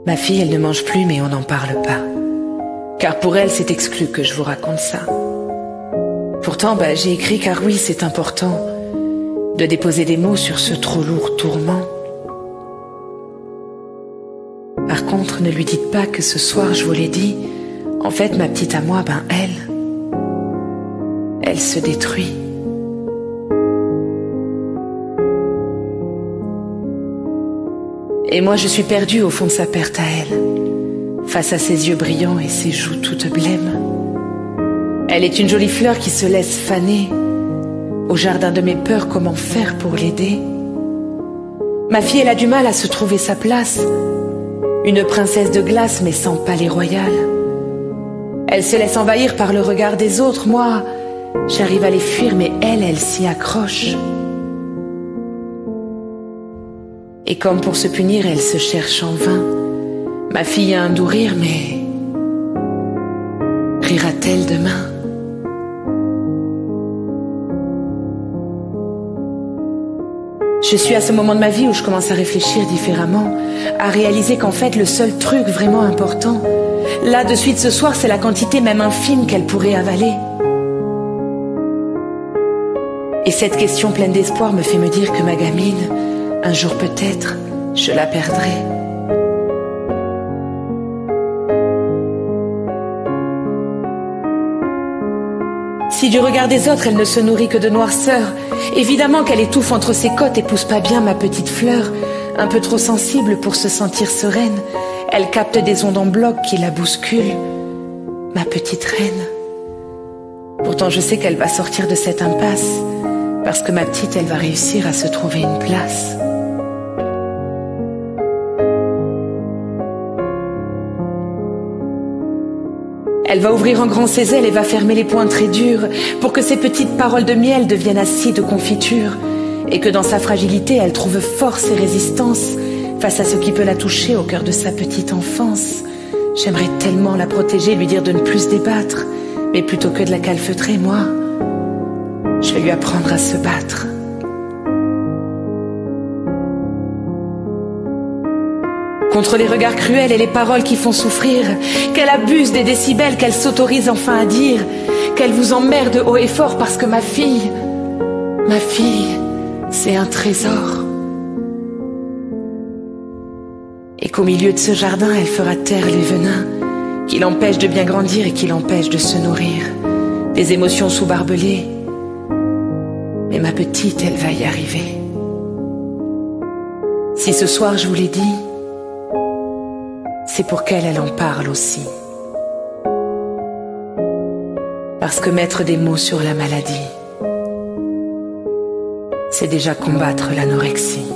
Ma fille, elle ne mange plus, mais on n'en parle pas. Car pour elle, c'est exclu que je vous raconte ça. Pourtant, j'ai écrit car oui, c'est important de déposer des mots sur ce trop lourd tourment. Par contre, ne lui dites pas que ce soir, je vous l'ai dit, en fait, ma petite à moi, elle se détruit. Et moi, je suis perdue au fond de sa perte à elle, face à ses yeux brillants et ses joues toutes blêmes. Elle est une jolie fleur qui se laisse faner. Au jardin de mes peurs, comment faire pour l'aider? Ma fille, elle a du mal à se trouver sa place. Une princesse de glace, mais sans palais royal. Elle se laisse envahir par le regard des autres. Moi, j'arrive à les fuir, mais elle s'y accroche. Et comme pour se punir, elle se cherche en vain. Ma fille a un doux rire, mais rira-t-elle demain? Je suis à ce moment de ma vie où je commence à réfléchir différemment, à réaliser qu'en fait le seul truc vraiment important, là de suite ce soir, c'est la quantité même infime qu'elle pourrait avaler. Et cette question pleine d'espoir me fait me dire que ma gamine, un jour peut-être, je la perdrai. Si du regard des autres, elle ne se nourrit que de noirceur, évidemment qu'elle étouffe entre ses côtes et pousse pas bien ma petite fleur, un peu trop sensible pour se sentir sereine. Elle capte des ondes en bloc qui la bousculent, ma petite reine. Pourtant je sais qu'elle va sortir de cette impasse, parce que ma petite, elle va réussir à se trouver une place. Elle va ouvrir en grand ses ailes et va fermer les poings très durs pour que ses petites paroles de miel deviennent acides de confiture et que dans sa fragilité, elle trouve force et résistance face à ce qui peut la toucher au cœur de sa petite enfance. J'aimerais tellement la protéger, lui dire de ne plus se débattre, mais plutôt que de la calfeutrer, moi, je vais lui apprendre à se battre. Contre les regards cruels et les paroles qui font souffrir, qu'elle abuse des décibels, qu'elle s'autorise enfin à dire, qu'elle vous emmerde haut et fort parce que ma fille, c'est un trésor. Et qu'au milieu de ce jardin, elle fera taire les venins qui l'empêchent de bien grandir et qui l'empêchent de se nourrir. Des émotions sous-barbelées, mais ma petite, elle va y arriver. Si ce soir je vous l'ai dit, c'est pour qu'elle en parle aussi. Parce que mettre des mots sur la maladie, c'est déjà combattre l'anorexie.